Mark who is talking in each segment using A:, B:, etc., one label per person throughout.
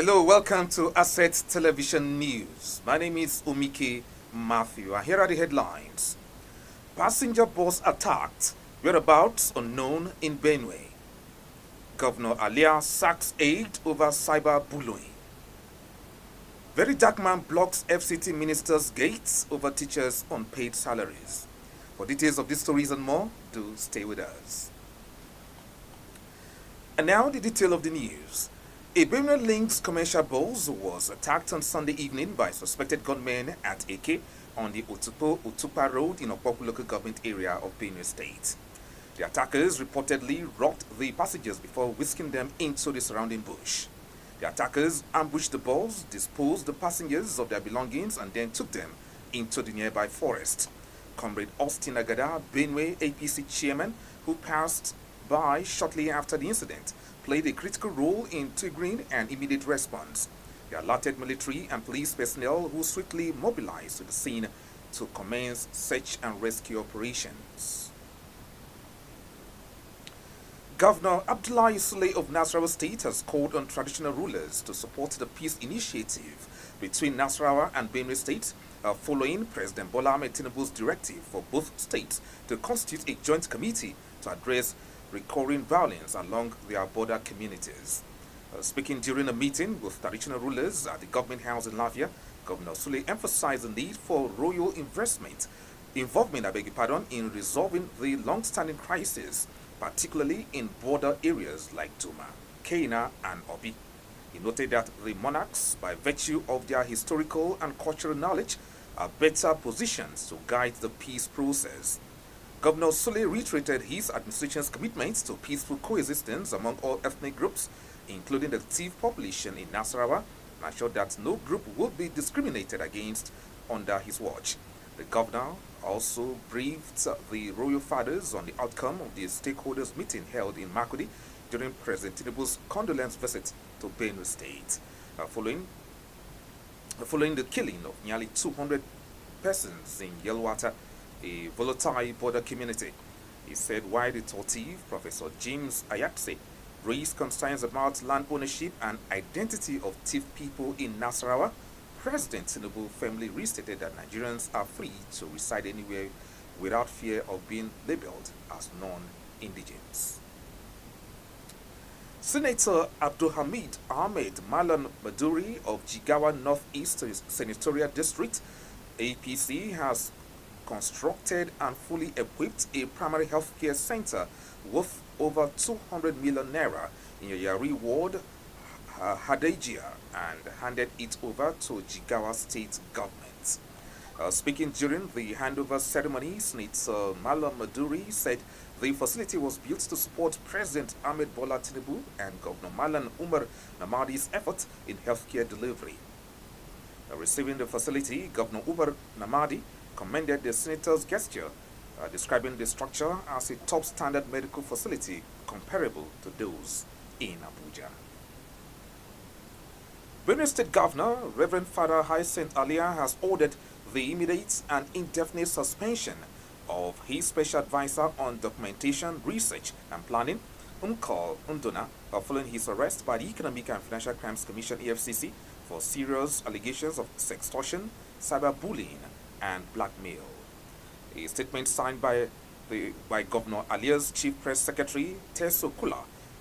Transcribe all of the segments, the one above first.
A: Hello, welcome to Asset Television News. My name is Umike Matthew, and here are the headlines. Passenger bus attacked, whereabouts unknown in Benue. Governor Alia sacks aid over cyberbullying. Very dark man blocks FCT minister's gates over teachers' unpaid salaries. For details of these stories and more, do stay with us. And now the detail of the news. A Benue Links commercial bus was attacked on Sunday evening by suspected gunmen at Eke on the Utupa Road in Opoku local government area of Benue State. The attackers reportedly robbed the passengers before whisking them into the surrounding bush. The attackers ambushed the bus, disposed the passengers of their belongings, and then took them into the nearby forest. Comrade Austin Agada, Benue APC chairman, who passed by shortly after the incident, played a critical role in triggering an immediate response. The alerted military and police personnel who swiftly mobilized to the scene to commence search and rescue operations. Governor Abdullahi Sule of Nasarawa State has called on traditional rulers to support the peace initiative between Nasarawa and Benue State, following President Bola Ahmed Tinubu's directive for both states to constitute a joint committee to address recurring violence along their border communities. Speaking during a meeting with traditional rulers at the government house in Lafia, Governor Sule emphasized the need for royal involvement in resolving the long-standing crisis, particularly in border areas like Tuma, Keina, and Obi. He noted that the monarchs, by virtue of their historical and cultural knowledge, are better positioned to guide the peace process. Governor Sule reiterated his administration's commitment to peaceful coexistence among all ethnic groups, including the Tiv population in Nasarawa, and assured that no group would be discriminated against under his watch. The governor also briefed the royal fathers on the outcome of the stakeholders meeting held in Makudi during President Tinubu's condolence visit to Benue State, following the killing of nearly 200 persons in Yelwata, a volatile border community. He said while the Tortiv, Professor James Ayakse, raised concerns about land ownership and identity of Tiv people in Nasarawa, President Tinubu firmly restated that Nigerians are free to reside anywhere without fear of being labeled as non-indigenous. Senator Abdulhamid Ahmed Malan Maduri of Jigawa Northeast Senatorial District, APC, has constructed and fully equipped a primary health care center worth over 200 million naira in Yari Ward, Hadejia, and handed it over to Jigawa State government. Speaking during the handover ceremony, Senator Malam Maduri said the facility was built to support President Ahmed Bola Tinubu and Governor Malan Umar Namadi's efforts in healthcare delivery. Receiving the facility, Governor Umar Namadi commended the senator's gesture, describing the structure as a top standard medical facility comparable to those in Abuja. Benue State Governor Reverend Father Hyacinth Alia has ordered the immediate and indefinite suspension of his special advisor on documentation, research and planning, Umkal Unduna, following his arrest by the Economic and Financial Crimes Commission (EFCC) for serious allegations of sextortion, cyberbullying, and blackmail. A statement signed by Governor Alia's Chief Press Secretary, Teso Kula,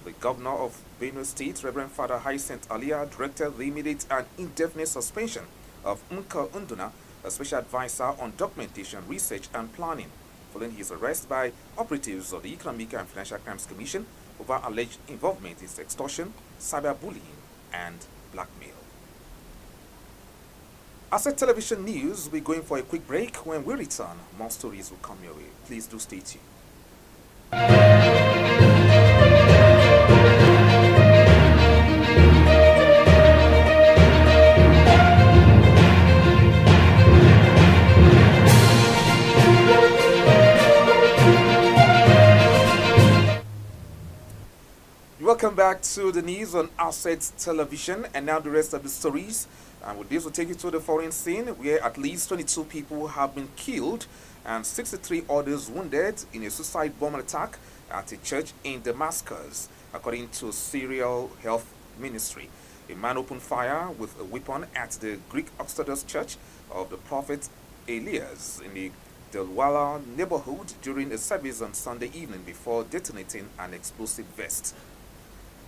A: the Governor of Benue State, Reverend Father Hyacinth Alia, directed the immediate and indefinite suspension of Umka Unduna, a special advisor on documentation, research and planning, following his arrest by operatives of the Economic and Financial Crimes Commission over alleged involvement in sextortion, cyberbullying, and blackmail. Asset Television News, we're going for a quick break. When we return, more stories will come your way. Please do stay tuned. Welcome back to the news on Asset Television, and now the rest of the stories. And with this, we'll take you to the foreign scene where at least 22 people have been killed and 63 others wounded in a suicide bomb attack at a church in Damascus, according to Syrian Health Ministry. A man opened fire with a weapon at the Greek Orthodox Church of the Prophet Elias in the Delwala neighborhood during a service on Sunday evening before detonating an explosive vest.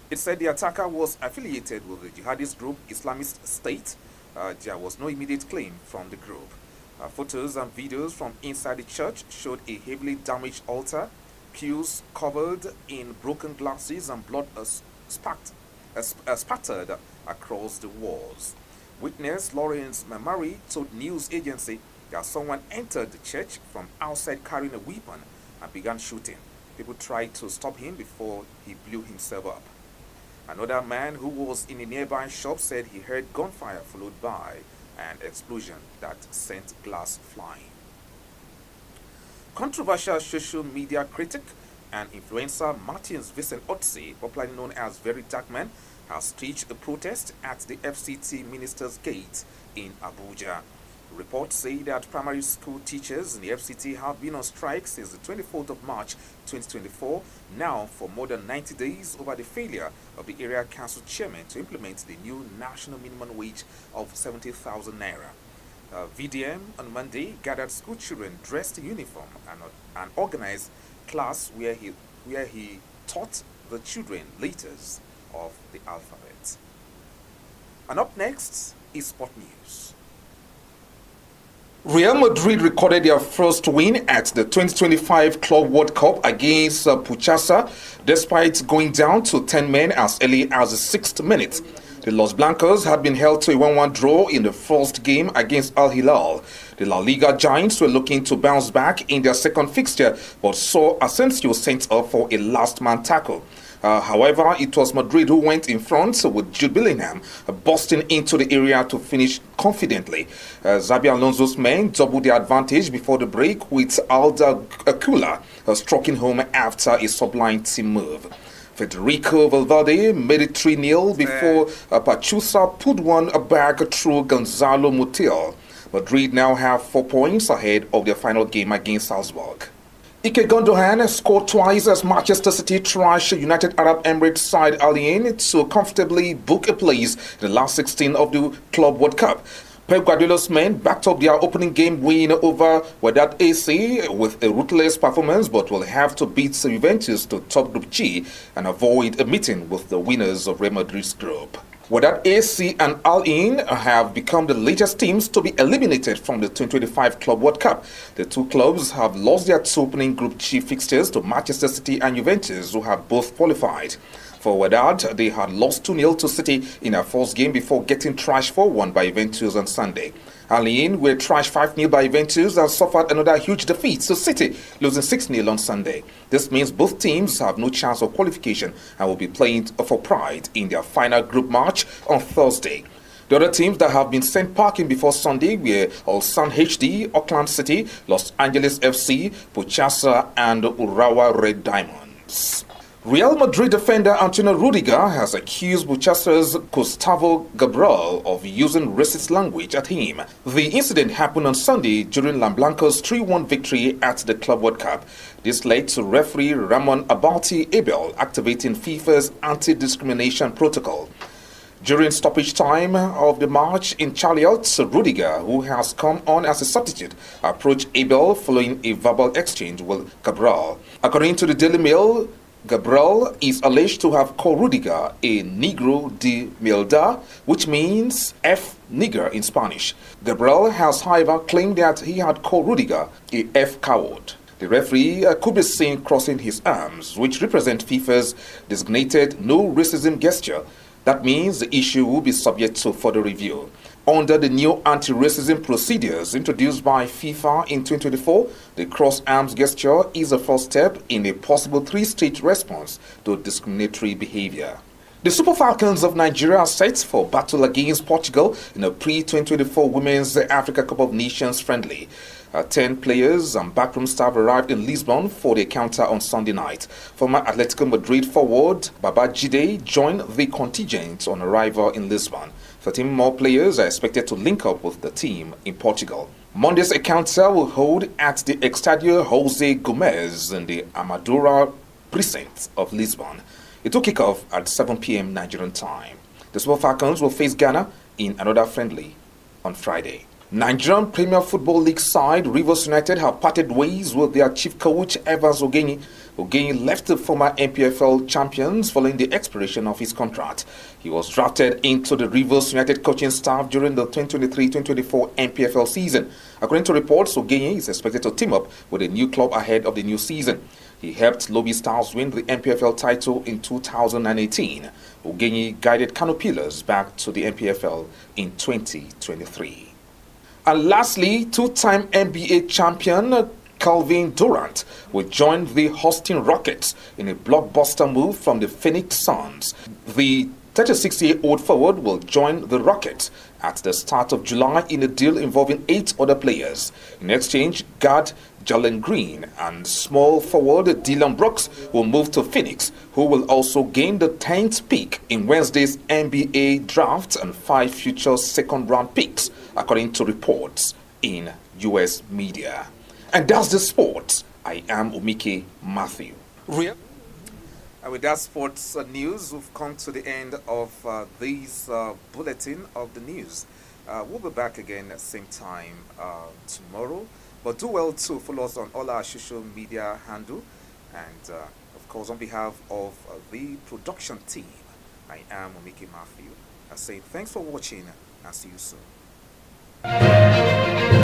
A: It said the attacker was affiliated with the jihadist group Islamist State. There was no immediate claim from the group. Photos and videos from inside the church showed a heavily damaged altar, pews covered in broken glasses, and blood spattered across the walls. Witness Lawrence Mamari told news agency that someone entered the church from outside carrying a weapon and began shooting. People tried to stop him before he blew himself up. Another man who was in a nearby shop said he heard gunfire followed by an explosion that sent glass flying. Controversial social media critic and influencer Martins Vincent Otse, popularly known as Very Dark Man, has staged a protest at the FCT Minister's Gate in Abuja. Reports say that primary school teachers in the FCT have been on strike since the 24th of March 2024, now for more than 90 days over the failure of the area council chairman to implement the new national minimum wage of 70,000 naira. VDM on Monday gathered school children dressed in uniform and organized class where he taught the children letters of the alphabet. And up next is sport news. Real Madrid recorded their first win at the 2025 Club World Cup against Puchasa, despite going down to 10 men as early as the 6th minute. The Los Blancos had been held to a 1-1 draw in the first game against Al Hilal. The La Liga giants were looking to bounce back in their second fixture, but saw Asensio sent off for a last-man tackle. However, it was Madrid who went in front with Jude Bellingham busting into the area to finish confidently. Xabi Alonso's men doubled their advantage before the break with Alda Akula stroking home after a sublime team move. Federico Valverde made it 3-0 before Pachuca put one back through Gonzalo Mutil. Madrid now have 4 points ahead of their final game against Salzburg. Ike Gundogan scored twice as Manchester City trashed United Arab Emirates side Alia to comfortably book a place in the last 16 of the Club World Cup. Pep Guardiola's men backed up their opening game win over Wydad AC with a ruthless performance, but will have to beat Juventus to top Group G and avoid a meeting with the winners of Real Madrid's group. Wydad AC and Al Ain have become the latest teams to be eliminated from the 2025 Club World Cup. The two clubs have lost their 2 opening Group G fixtures to Manchester City and Juventus, who have both qualified. For Wydad, they had lost 2-0 to City in their first game before getting trashed 4-1 by Juventus on Sunday. Al Ain were trashed 5-0 by Juventus and suffered another huge defeat to City, losing 6-0 on Sunday. This means both teams have no chance of qualification and will be playing for pride in their final group match on Thursday. The other teams that have been sent packing before Sunday were Ulsan HD, Auckland City, Los Angeles FC, Puchasa, and Urawa Red Diamonds. Real Madrid defender Antonio Rudiger has accused Buchasa's Gustavo Gabriel of using racist language at him. The incident happened on Sunday during Lamblanco's 3-1 victory at the Club World Cup. This led to referee Ramon Abalti Abel activating FIFA's anti-discrimination protocol. During stoppage time of the match in Charlotte, Rudiger, who has come on as a substitute, approached Abel following a verbal exchange with Gabriel. According to the Daily Mail, Gabriel is alleged to have called Rudiger a Negro de Milda, which means F nigger in Spanish. Gabriel has, however, claimed that he had called Rudiger a F coward. The referee could be seen crossing his arms, which represent FIFA's designated no racism gesture. That means the issue will be subject to further review. Under the new anti-racism procedures introduced by FIFA in 2024, the cross-arms gesture is the first step in a possible 3-stage response to discriminatory behavior. The Super Falcons of Nigeria are set for battle against Portugal in a pre-2024 Women's Africa Cup of Nations friendly. 10 players and backroom staff arrived in Lisbon for the encounter on Sunday night. Former Atletico Madrid forward Babajide joined the contingent on arrival in Lisbon. 13 more players are expected to link up with the team in Portugal. Monday's encounter will hold at the Estadio Jose Gomez in the Amadora precinct of Lisbon. It will kick off at 7 p.m. Nigerian time. The Super Falcons will face Ghana in another friendly on Friday. Nigerian Premier Football League side Rivers United have parted ways with their chief coach Evans Ogenyi. Ogenyi left the former NPFL champions following the expiration of his contract. He was drafted into the Rivers United coaching staff during the 2023-2024 NPFL season. According to reports, Ogenyi is expected to team up with a new club ahead of the new season. He helped Lobby Stars win the NPFL title in 2018. Ogenyi guided Kano Pillars back to the NPFL in 2023. And lastly, two-time NBA champion Calvin Durant will join the Houston Rockets in a blockbuster move from the Phoenix Suns. The 36-year-old forward will join the Rockets at the start of July in a deal involving 8 other players. In exchange, guard Jalen Green and small forward Dylan Brooks will move to Phoenix, who will also gain the 10th pick in Wednesday's NBA draft and 5 future second-round picks, according to reports in U.S. media. And that's the sports. I am Umike Matthew. And with that sports news, we've come to the end of this bulletin of the news. We'll be back again at the same time tomorrow. But do well to follow us on all our social media handle. And of course, on behalf of the production team, I am Umike Matthew. I say thanks for watching and see you soon.